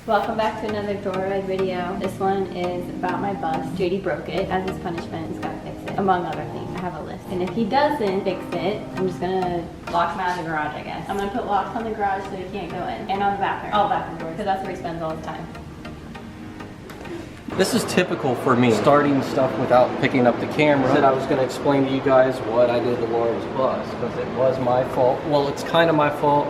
Welcome back to another Joyride video. This one is about my bus. JD broke it. As his punishment, he's gotta fix it. Among other things, I have a list. And if he doesn't fix it, I'm just gonna lock him out of the garage, I guess. I'm gonna put locks on the garage so he can't go in. And on the bathroom. All bathroom doors, because that's where he spends all his time. This is typical for me, starting stuff without picking up the camera. I said I was going to explain to you guys what I did to Laura's bus, because it was my fault. Well, it's kind of my fault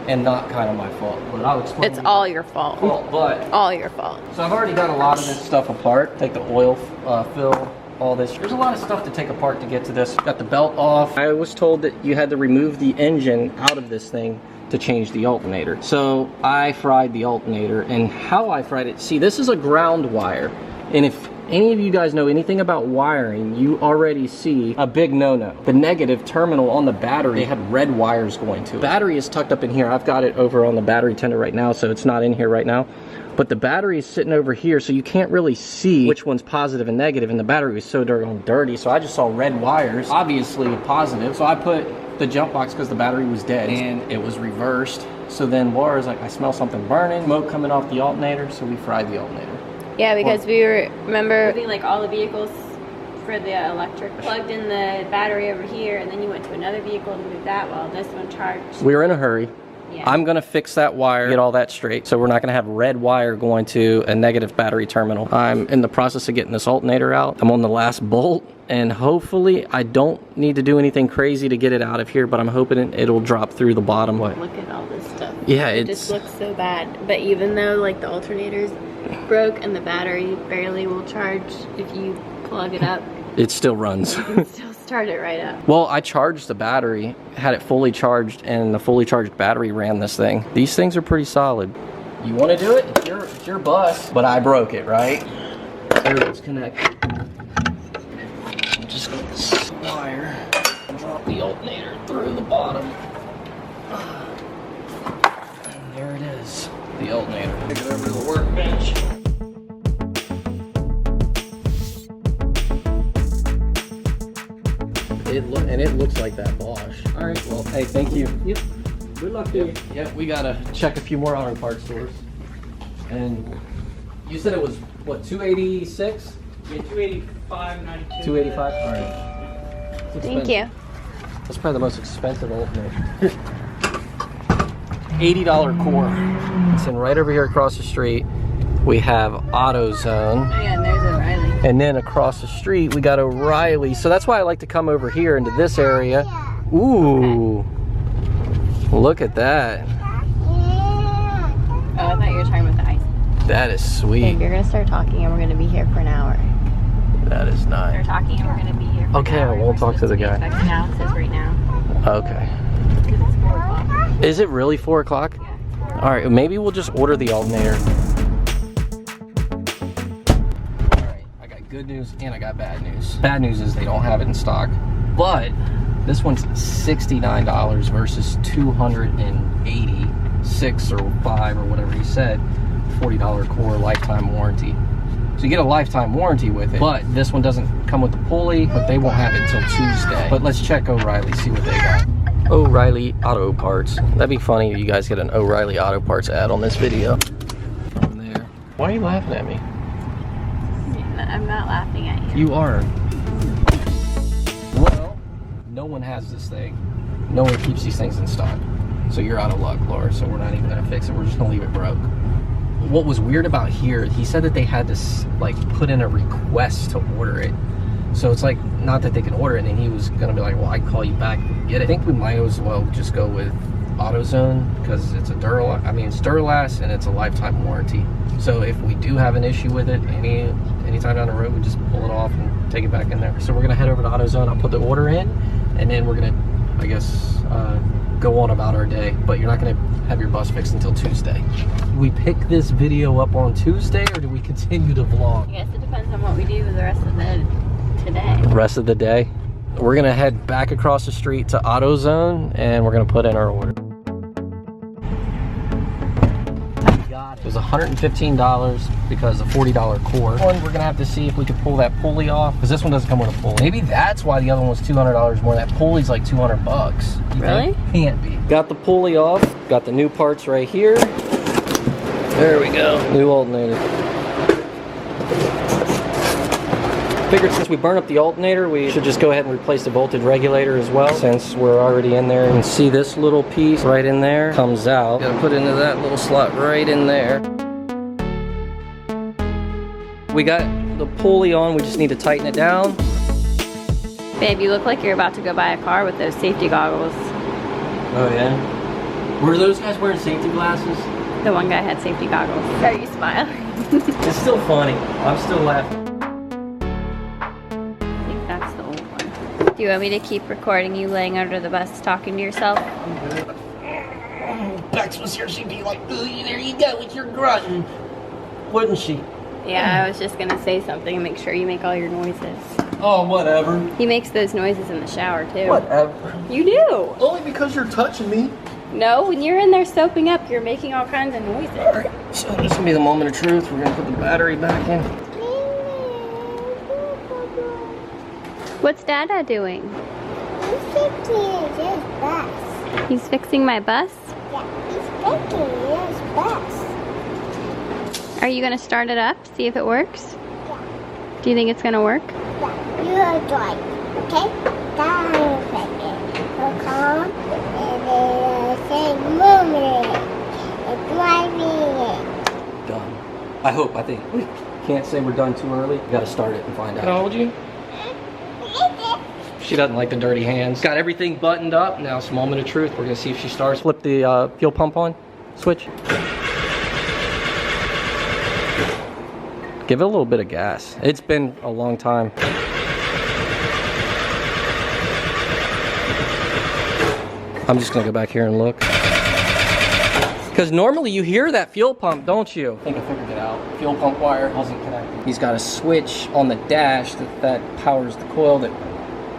and not kind of my fault, but I'll explain. It's all your fault. But all your fault. So I've already got a lot of this stuff apart. Take the oil fill, all this. There's a lot of stuff to take apart to get to this. Got the belt off. I was told that you had to remove the engine out of this thing to change the alternator. So I fried the alternator, and how I fried it, see, this is a ground wire, and if any of you guys know anything about wiring, you already see a big no-no. The negative terminal on the battery had red wires going to it. Battery is tucked up in here. I've got it over on the battery tender right now, so it's not in here right now. But the battery is sitting over here, so you can't really see which one's positive and negative, and the battery was so dirty, so I just saw red wires, obviously positive. So I put the jump box because the battery was dead, and it was reversed. So then Laura's like, I smell something burning, smoke coming off the alternator, so we fried the alternator. Yeah, because we were, remember, moving like all the vehicles for the electric, plugged in the battery over here, and then you went to another vehicle to move that while this one charged. We were in a hurry. Yeah. I'm gonna fix that wire, get all that straight, so we're not gonna have red wire going to a negative battery terminal. I'm in the process of getting this alternator out. I'm on the last bolt, and hopefully I don't need to do anything crazy to get it out of here, but I'm hoping it'll drop through the bottom. Look at all this stuff. Yeah, it just looks so bad. But even though like the alternator's broke and the battery barely will charge if you plug it up, it still runs. You can still start it right up. Well, I charged the battery, had it fully charged, and the fully charged battery ran this thing. These things are pretty solid. You want to do it? It's your bus. But I broke it, right? There it's connected. I'm just going to this wire and drop the alternator through the bottom. And there it is, the alternator. Take it over to the workbench. It looks like that Bosch. All right, well, hey, thank you. Yep. Good luck to you. Yep, we gotta check a few more auto parts stores. And you said it was, what, 286? Yeah, 285.92. 285? All right. Thank you. That's probably the most expensive alternator. $80 core. It's in right over here across the street. We have AutoZone. Oh yeah, and there's O'Reilly. And then across the street, we got O'Reilly. So that's why I like to come over here into this area. Ooh, look at that. Oh, I thought you were talking about the ice. That is sweet. Okay, you're gonna start talking and we're gonna be here for an hour. That is nice. Start talking and we're gonna be here for Okay, an hour. I won't talk to the guy. Now it says right now. Okay. Because it's 4 o'clock. Is it really 4 o'clock? Yeah, it's 4 o'clock. All right, maybe we'll just order the alternator. Good news and I got bad news. Bad news is they don't have it in stock, but this one's $69 versus $286 or $5 or whatever he said. $40 core lifetime warranty. So you get a lifetime warranty with it, but this one doesn't come with the pulley, but they won't have it until Tuesday. But let's check O'Reilly, see what they got. O'Reilly Auto Parts. That'd be funny if you guys get an O'Reilly Auto Parts ad on this video. From there. Why are you laughing at me? I'm not laughing at you. You are. Well, no one has this thing. No one keeps these things in stock. So you're out of luck, Laura. So we're not even gonna fix it. We're just gonna leave it broke. What was weird about here, he said that they had to like put in a request to order it. So it's like, not that they can order it, and he was gonna be like, well, I'd call you back and get it. I think we might as well just go with AutoZone because it's a it's Duralast and it's a lifetime warranty. So if we do have an issue with it, anytime down the road, we just pull it off and take it back in there. So we're gonna head over to AutoZone. I'll put the order in, and then we're gonna, I guess, go on about our day. But you're not gonna have your bus fixed until Tuesday. Do we pick this video up on Tuesday, or do we continue to vlog? I guess it depends on what we do with the rest of the today. Rest of the day. We're gonna head back across the street to AutoZone, and we're gonna put in our order. It was $115 because of $40 core. One, we're gonna have to see if we can pull that pulley off, because this one doesn't come with a pulley. Maybe that's why the other one was $200 more. That pulley's like 200 bucks. Really? Can't be. Got the pulley off. Got the new parts right here. There we go. New alternator. Figured since we burned up the alternator, we should just go ahead and replace the voltage regulator as well, since we're already in there. You can see this little piece right in there comes out. Gotta put into that little slot right in there. We got the pulley on, we just need to tighten it down. Babe, you look like you're about to go buy a car with those safety goggles. Oh yeah? Were those guys wearing safety glasses? The one guy had safety goggles. Are you smiling? It's still funny. I'm still laughing. I think that's the old one. Do you want me to keep recording you laying under the bus talking to yourself? Bex was here, she'd be like, "Ooh, there you go with your grunting." Wouldn't she? Yeah, I was just gonna say something and make sure you make all your noises. Oh, whatever. He makes those noises in the shower too. Whatever. You do. Only because you're touching me. No, when you're in there soaping up, you're making all kinds of noises. Alright, so this is gonna be the moment of truth. We're gonna put the battery back in. What's Dada doing? He's fixing his bus. He's fixing my bus? Yeah, he's fixing his bus. Are you gonna start it up, see if it works? Yeah, Do you think it's gonna work? yeah. You're drive, okay? Down second. So calm, and then say moving it, and driving it. Done. I hope, I think. We can't say we're done too early. We gotta start it and find out. How old are you? She doesn't like the dirty hands. Got everything buttoned up. Now it's a moment of truth. We're gonna see if she starts. Flip the fuel pump on. Switch. Give it a little bit of gas. It's been a long time. I'm just gonna go back here and look. Because normally you hear that fuel pump, don't you? I think I figured it out. Fuel pump wire wasn't connected. He's got a switch on the dash that powers the coil that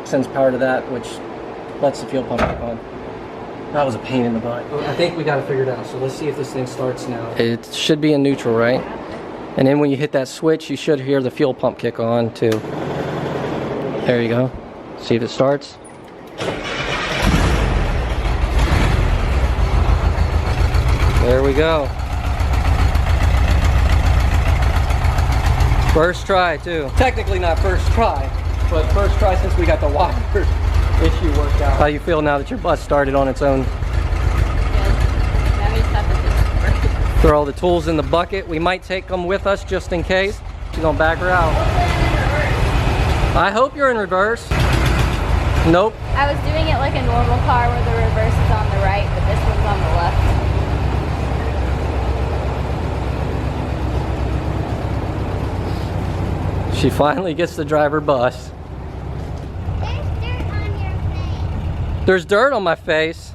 sends power to that, which lets the fuel pump back on. That was a pain in the butt. I think we got it figured out, so let's see if this thing starts now. It should be in neutral, right? And then when you hit that switch, you should hear the fuel pump kick on too. There you go. See if it starts. There we go. First try too. Technically not first try, but first try since we got the wire issue worked out. How you feel now that your bus started on its own? Good. Now we just have to fix the brake. Throw all the tools in the bucket. We might take them with us just in case. She's gonna back her out. I hope you're in reverse. Nope. I was doing it like a normal car where the reverse is on the right, but this one's on the left. She finally gets to drive her bus. There's dirt on your face. There's dirt on my face.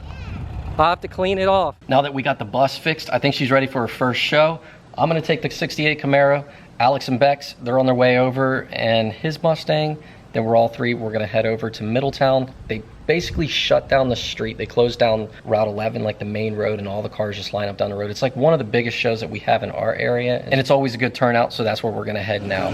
I'll have to clean it off. Now that we got the bus fixed, I think she's ready for her first show. I'm gonna take the 68 Camaro. Alex and Bex, they're on their way over, and his Mustang. Then we're all three, we're gonna head over to Middletown. They basically shut down the street. They closed down Route 11, like the main road, and all the cars just line up down the road. It's like one of the biggest shows that we have in our area, and it's always a good turnout, so that's where we're gonna head now.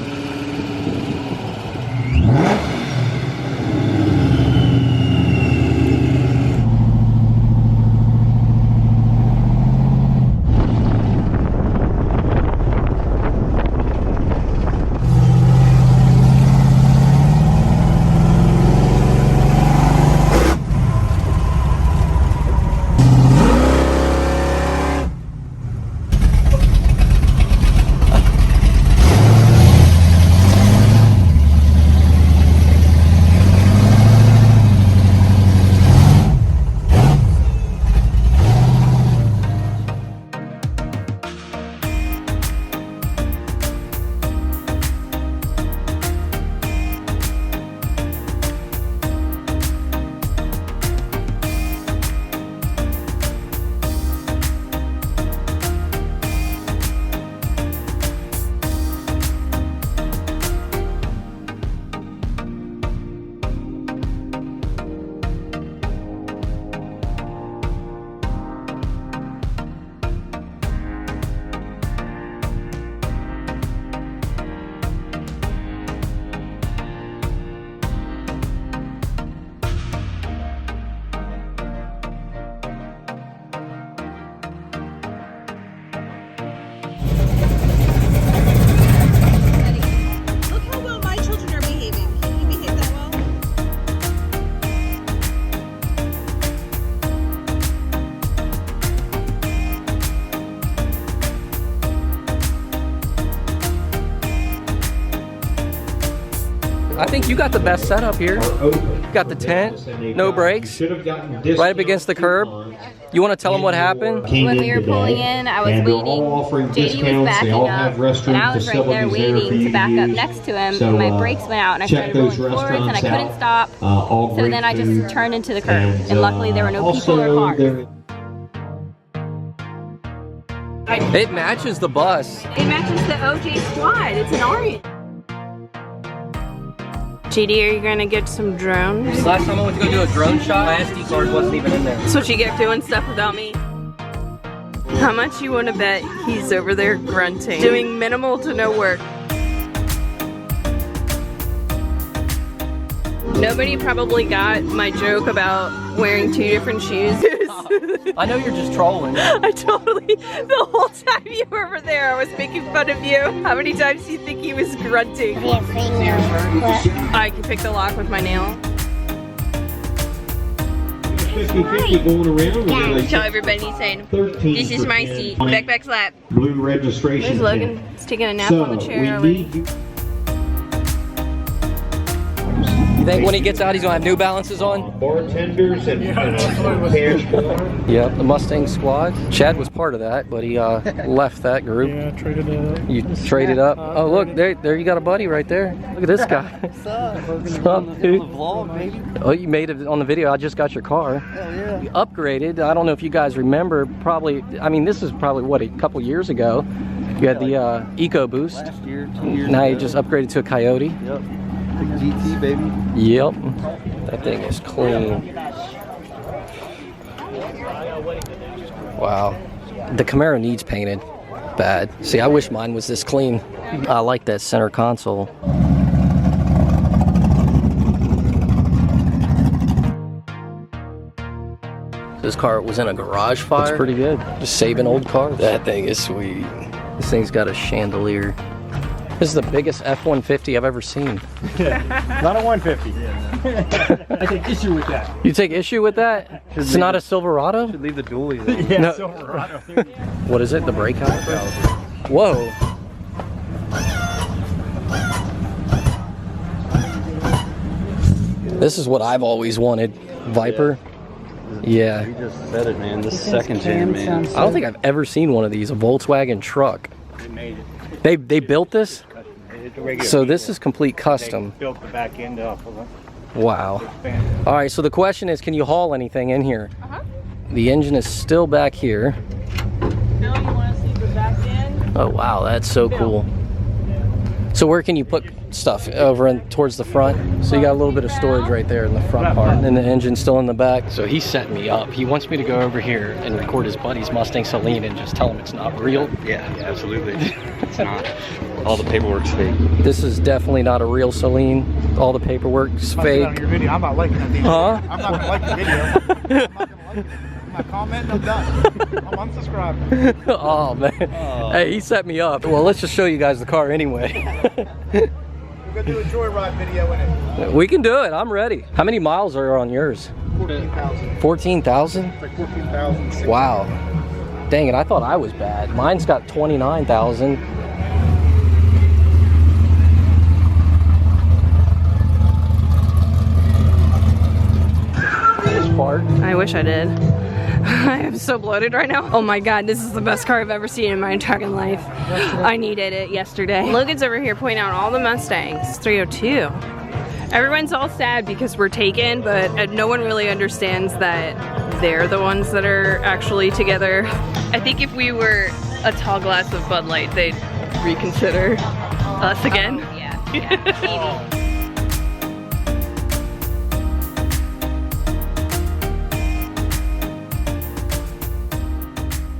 I think you got the best setup here. Got the tent, no brakes, right up against the curb. You want to tell them what happened? When we were pulling in, I was waiting. JD was backing up, and I was right there waiting to back up next to him. And my brakes went out, and I started rolling forwards, and I couldn't stop. So then I just turned into the curb, and luckily there were no people or cars. It matches the bus. It matches the OJ squad. It's an orange. JD, are you gonna get some drones? Last time I went to go do a drone shot, my SD card wasn't even in there. That's what you get doing stuff without me. How much you wanna bet he's over there grunting, doing minimal to no work? Nobody probably got my joke about wearing 2 different shoes. I know you're just trolling. I totally, the whole time you were over there, I was making fun of you. How many times do you think he was grunting? I can pick the lock with my nail. 50-50 going around. Tell everybody he's saying, this is my seat. Back slap. Blue registration. There's Logan. He's taking a nap on the chair already. You think when he gets out he's gonna have New Balances on? Bartenders and cash bar. Yep, the Mustang squad. Chad was part of that, but he left that group. Yeah, traded it up. You traded up. Oh look, there you got a buddy right there. Look at this guy. What's up, dude? On the vlog, maybe. Oh, you made it on the video. I just got your car. Hell yeah. You upgraded. I don't know if you guys remember. Probably. I mean, this is probably what, a couple years ago. You had the EcoBoost. Last year, 2 years Now ago. you just upgraded to a Coyote. Yep. Big GT, baby. Yep. That thing is clean. Wow. The Camaro needs painted bad. See, I wish mine was this clean. I like that center console. This car was in a garage fire. It's pretty good. Just saving old cars. That thing is sweet. This thing's got a chandelier. This is the biggest F-150 I've ever seen. Not a 150. I take issue with that. You take issue with that? It's not a Silverado? Should leave the dualies in. Yeah, No. Silverado. What is it? The brake caliper? Whoa. This is what I've always wanted. Viper. Yeah. You just said it, man. This is second gen, man. I don't think I've ever seen one of these, a Volkswagen truck. They made it. They built this? It's a regular So this is complete custom. They built the back end off of it. Wow. All right, so the question is, can you haul anything in here? The engine is still back here. Bill, you wanna see the back end? Oh wow, that's so cool. So where can you put stuff? Over in, towards the front? So you got a little bit of storage right there in the front part, and then the engine's still in the back. So he's setting me up. He wants me to go over here and record his buddy's Mustang Celine and just tell him it's not real. Yeah, absolutely. It's not. All the paperwork's fake. This is definitely not a real Celine. All the paperwork's fake. Your video. I'm not liking that video. Huh? I'm not gonna like the video. I'm not gonna like it. My comment, I'm done. I'm unsubscribing. Oh man. Hey, he set me up. Well, let's just show you guys the car anyway. We're gonna do a Joyride video in it. We can do it. I'm ready. How many miles are on yours? 14,000. 14,000? It's like 14,000. Wow. Dang it, I thought I was bad. Mine's got 29,000. This part. I wish I did. I am so bloated right now. Oh my god, this is the best car I've ever seen in my entire life. I needed it yesterday. Logan's over here pointing out all the Mustangs. 302. Everyone's all sad because we're taken, but no one really understands that they're the ones that are actually together. I think if we were a tall glass of Bud Light, they'd reconsider us again. Yeah, maybe.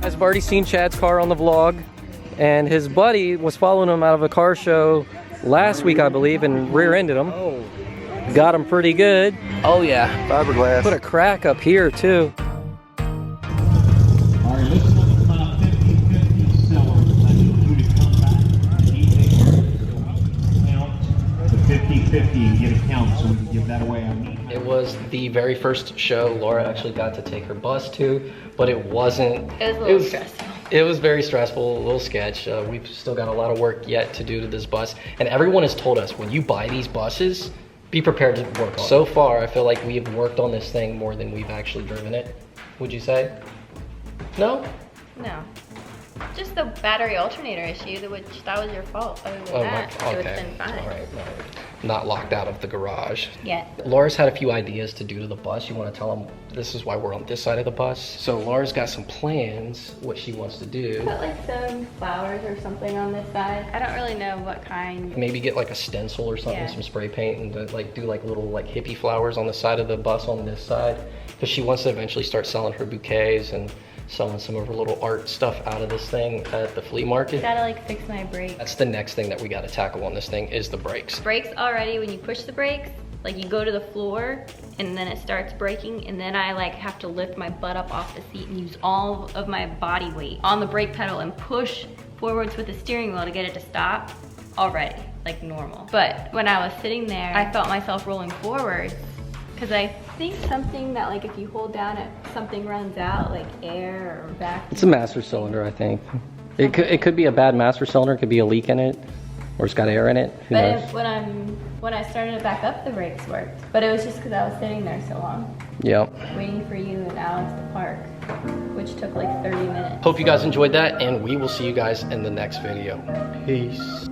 I've already seen Chad's car on the vlog, and his buddy was following him out of a car show last week, I believe, and rear-ended him. Oh. Got him pretty good. Oh yeah. Fiberglass. Put a crack up here too. All right, let's look about 50-50 sellers. I need you to come back. I need to count the 50-50 and get a count so we can give that away. I need It was the very first show Laura actually got to take her bus to, but it wasn't. It was a little stressful. It was very stressful, a little sketch. We've still got a lot of work yet to do to this bus. And everyone has told us, when you buy these buses, be prepared to work on it. So far, I feel like we have worked on this thing more than we've actually driven it. Would you say? No? No. Just the battery alternator issue, which that was your fault. Other than that, it would have been fine. All right. Not locked out of the garage. Yeah. Laura's had a few ideas to do to the bus. You want to tell them this is why we're on this side of the bus? So Laura's got some plans, what she wants to do. Put like some flowers or something on this side. I don't really know what kind. Maybe get like a stencil or something, Yeah. some spray paint, and do like little like hippie flowers on the side of the bus on this side. Because she wants to eventually start selling her bouquets and selling some of her little art stuff out of this thing at the flea market. Gotta like fix my brakes. That's the next thing that we gotta tackle on this thing is the brakes. Brakes already, when you push the brakes, like you go to the floor and then it starts braking, and then I like have to lift my butt up off the seat and use all of my body weight on the brake pedal and push forwards with the steering wheel to get it to stop already, like normal. But when I was sitting there, I felt myself rolling forward because I think something that like if you hold down it, something runs out, like air or vacuum. It's a master cylinder, I think. It could be a bad master cylinder, it could be a leak in it, or it's got air in it. Who knows? When I started to back up, the brakes worked. But it was just because I was sitting there so long, Yep. waiting for you and Alex to park, which took like 30 minutes. Hope you guys enjoyed that, and we will see you guys in the next video. Peace.